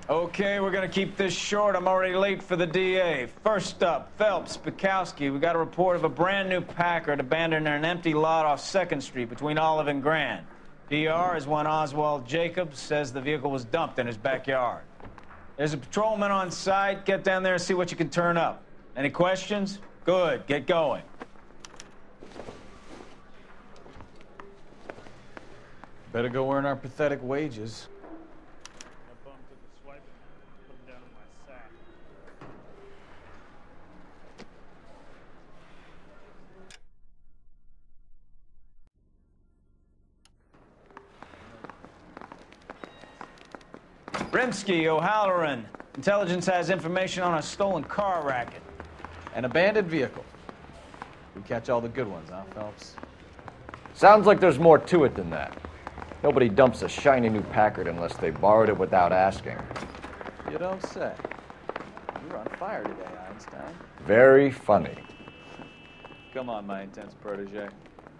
Okay, we're gonna keep this short. I'm already late for the DA. First up, Phelps, Bukowski. We got a report of a brand new Packard abandoned in an empty lot off 2nd Street between Olive and Grand. PR is one Oswald Jacobs says the vehicle was dumped in his backyard. There's a patrolman on site. Get down there and see what you can turn up. Any questions? Good, get going. Better go earn our pathetic wages. Rimsky, O'Halloran. Intelligence has information on a stolen car racket. An abandoned vehicle. We catch all the good ones, huh, Phelps? Sounds like there's more to it than that. Nobody dumps a shiny new Packard unless they borrowed it without asking. You don't say. You're on fire today, Einstein. Very funny. Come on, my intense protege.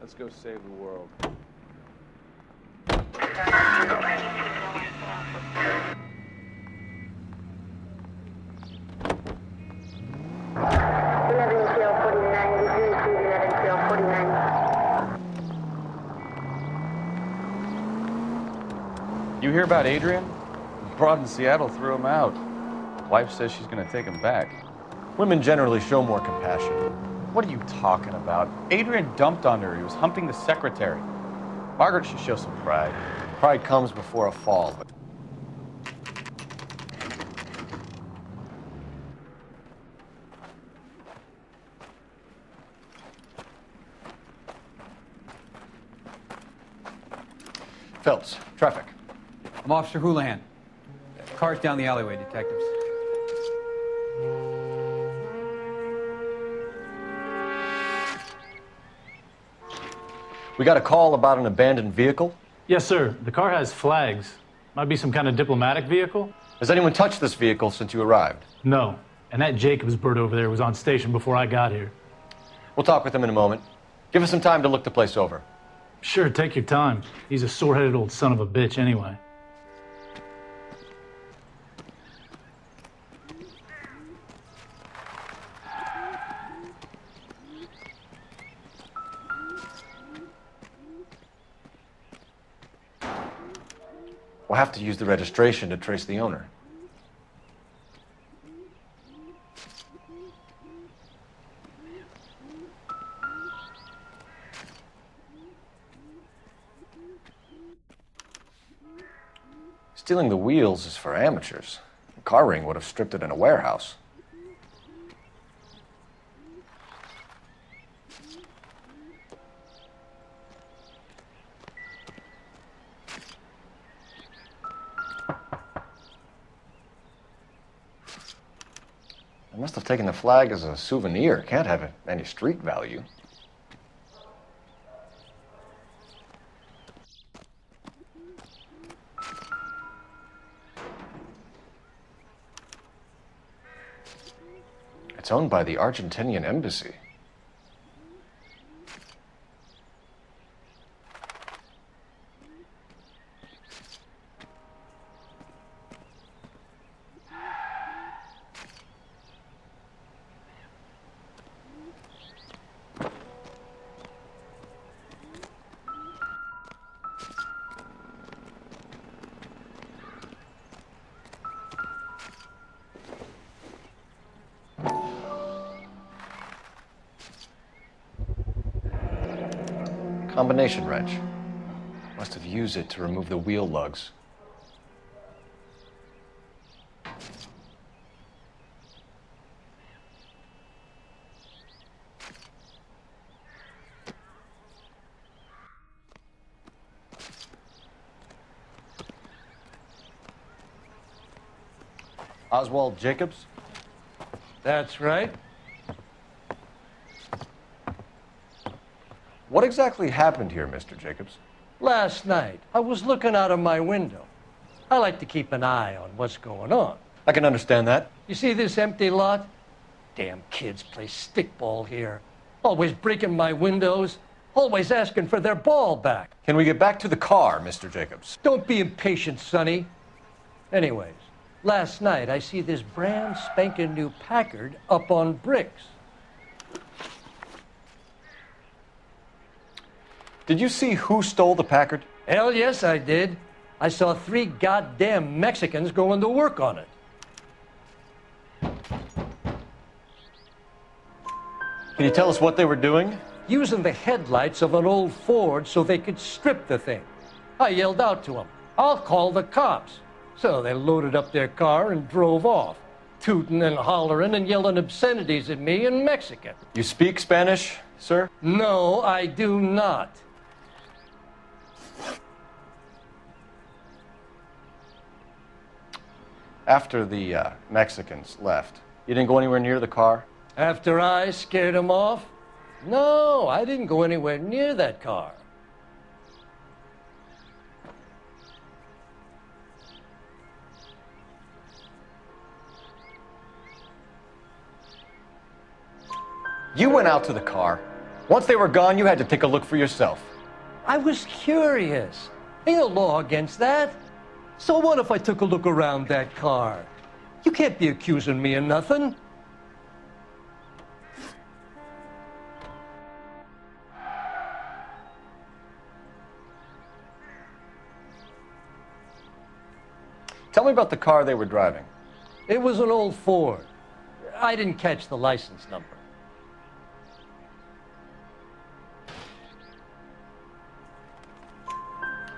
Let's go save the world. You hear about Adrian? Broad in Seattle threw him out. Wife says she's gonna take him back. Women generally show more compassion. What are you talking about? Adrian dumped on her. He was humping the secretary. Margaret should show some pride. Pride comes before a fall. Phelps, traffic. I'm Officer Houlihan. Car's down the alleyway, detectives. We got a call about an abandoned vehicle. Yes, sir. The car has flags. Might be some kind of diplomatic vehicle. Has anyone touched this vehicle since you arrived? No. And that Jacobs bird over there was on station before I got here. We'll talk with him in a moment. Give us some time to look the place over. Sure, take your time. He's a sore-headed old son of a bitch anyway. We'll have to use the registration to trace the owner. Stealing the wheels is for amateurs. The car ring would have stripped it in a warehouse. I must have taken the flag as a souvenir. Can't have any street value. It's owned by the Argentinian embassy. Combination wrench. Must have used it to remove the wheel lugs. Oswald Jacobs? That's right. What exactly happened here, Mr. Jacobs? Last night, I was looking out of my window. I like to keep an eye on what's going on. I can understand that. You see this empty lot? Damn kids play stickball here. Always breaking my windows. Always asking for their ball back. Can we get back to the car, Mr. Jacobs? Don't be impatient, Sonny. Anyways, Last night, I see this brand spanking new Packard up on bricks. Did you see who stole the Packard? Hell yes, I did. I saw 3 goddamn Mexicans going to work on it. Can you tell us what they were doing? Using the headlights of an old Ford so they could strip the thing. I yelled out to them, "I'll call the cops." So they loaded up their car and drove off, tooting and hollering and yelling obscenities at me in Mexican. You speak Spanish, sir? No, I do not. After the Mexicans left, you didn't go anywhere near the car? After I scared them off? No, I didn't go anywhere near that car. You went out to the car. Once they were gone, you had to take a look for yourself. I was curious. Ain't no law against that. So what if I took a look around that car? You can't be accusing me of nothing. Tell me about the car they were driving. It was an old Ford. I didn't catch the license number.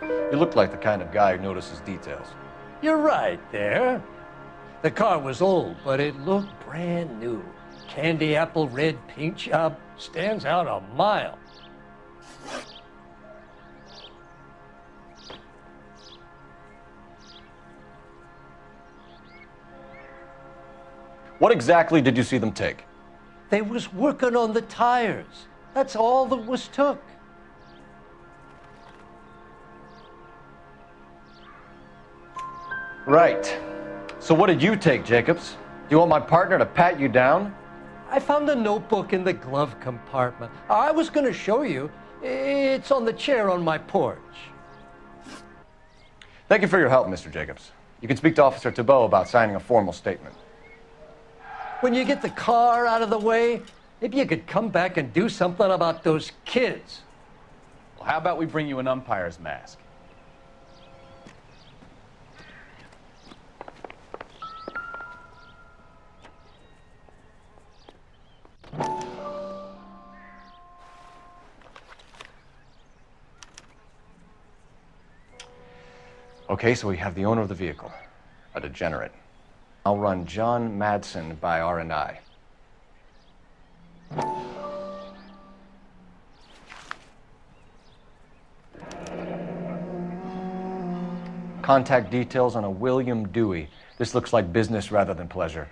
You look like the kind of guy who notices details. You're right there. The car was old, but it looked brand new. Candy apple red paint job stands out a mile. What exactly did you see them take? They was working on the tires. That's all that was took. Right. So what did you take, Jacobs? Do you want my partner to pat you down? I found a notebook in the glove compartment. I was going to show you. It's on the chair on my porch. Thank you for your help, Mr. Jacobs. You can speak to Officer Thibault about signing a formal statement. When you get the car out of the way, maybe you could come back and do something about those kids. Well, how about we bring you an umpire's mask? Okay, so we have the owner of the vehicle, a degenerate. I'll run John Madsen by R&I. Contact details on a William Dewey. This looks like business rather than pleasure.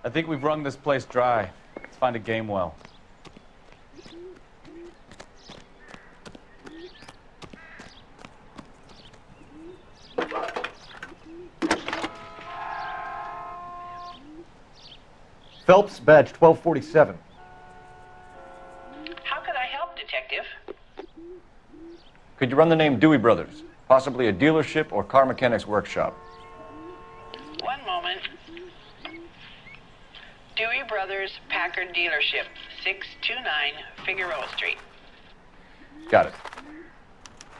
I think we've wrung this place dry. Let's find a game well. Phelps, badge 1247. How can I help, Detective? Could you run the name Dewey Brothers? Possibly a dealership or car mechanics workshop. One moment. Dewey Brothers Packard Dealership, 629 Figueroa Street. Got it.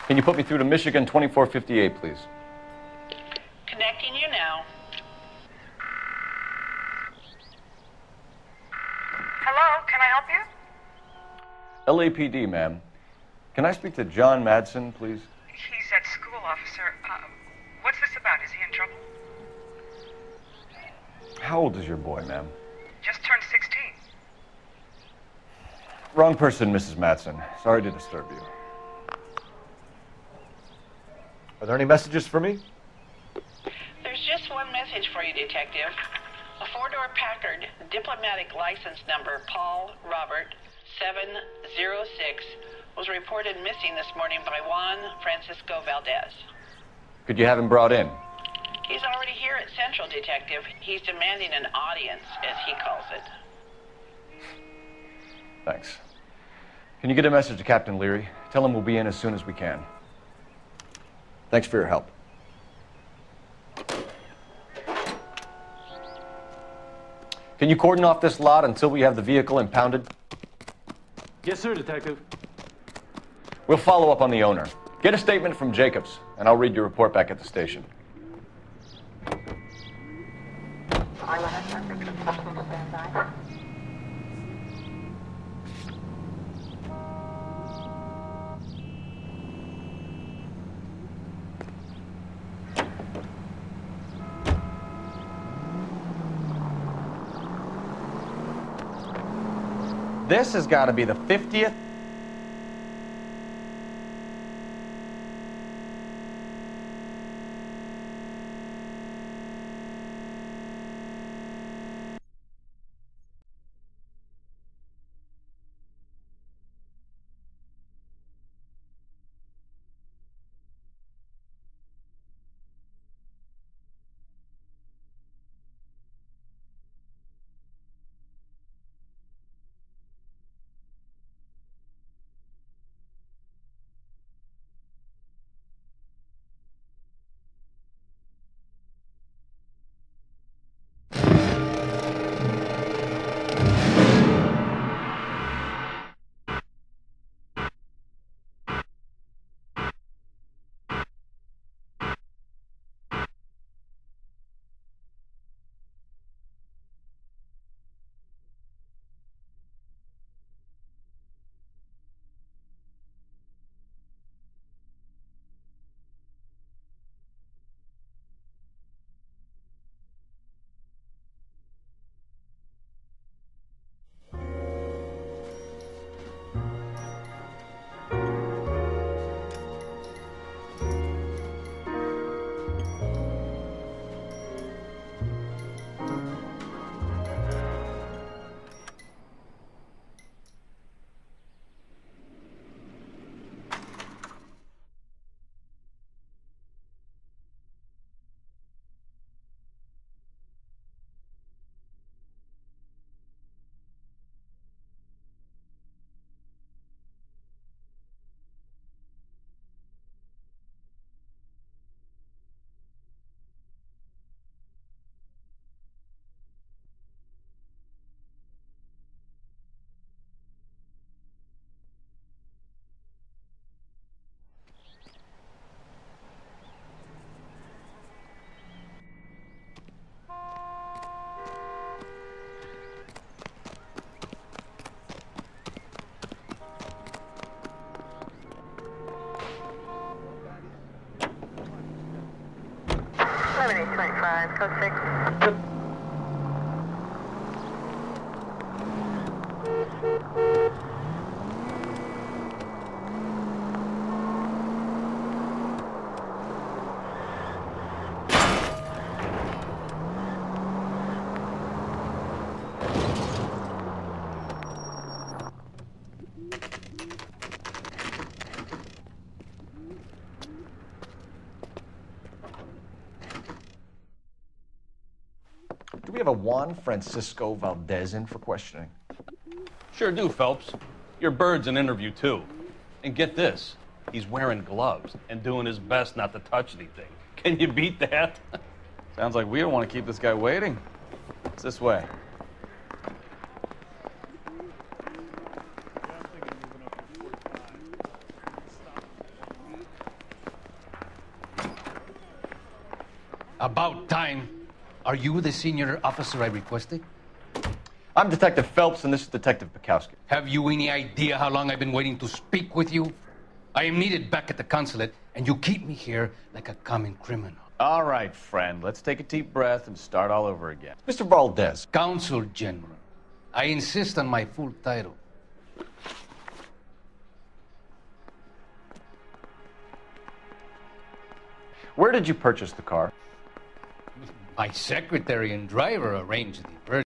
Can you put me through to Michigan 2458, please? Connecting you now. Hello, can I help you? LAPD, ma'am. Can I speak to John Madsen, please? He's at school, officer. What's this about? Is he in trouble? How old is your boy, ma'am? Just turned 16. Wrong person, Mrs. Madsen. Sorry to disturb you. Are there any messages for me? There's just one message for you, Detective. A four-door Packard, diplomatic license number Paul Robert 706, was reported missing this morning by Juan Francisco Valdez. Could you have him brought in? He's already here at Central, Detective. He's demanding an audience, as he calls it. Thanks. Can you get a message to Captain Leary? Tell him we'll be in as soon as we can. Thanks for your help. Can you cordon off this lot until we have the vehicle impounded? Yes, sir, Detective. We'll follow up on the owner. Get a statement from Jacobs, and I'll read your report back at the station. This has got to be the 50th. Code 6. Do we have a Juan Francisco Valdez in for questioning? Sure do, Phelps. Your bird's an interview, too. And get this, he's wearing gloves and doing his best not to touch anything. Can you beat that? Sounds like we don't want to keep this guy waiting. It's this way. About time. Are you the senior officer I requested? I'm Detective Phelps, and this is Detective Bukowski. Have you any idea how long I've been waiting to speak with you? I am needed back at the consulate, and you keep me here like a common criminal. All right, friend. Let's take a deep breath and start all over again. Mr. Valdez. Consul General. I insist on my full title. Where did you purchase the car? My secretary and driver arranged the purchase.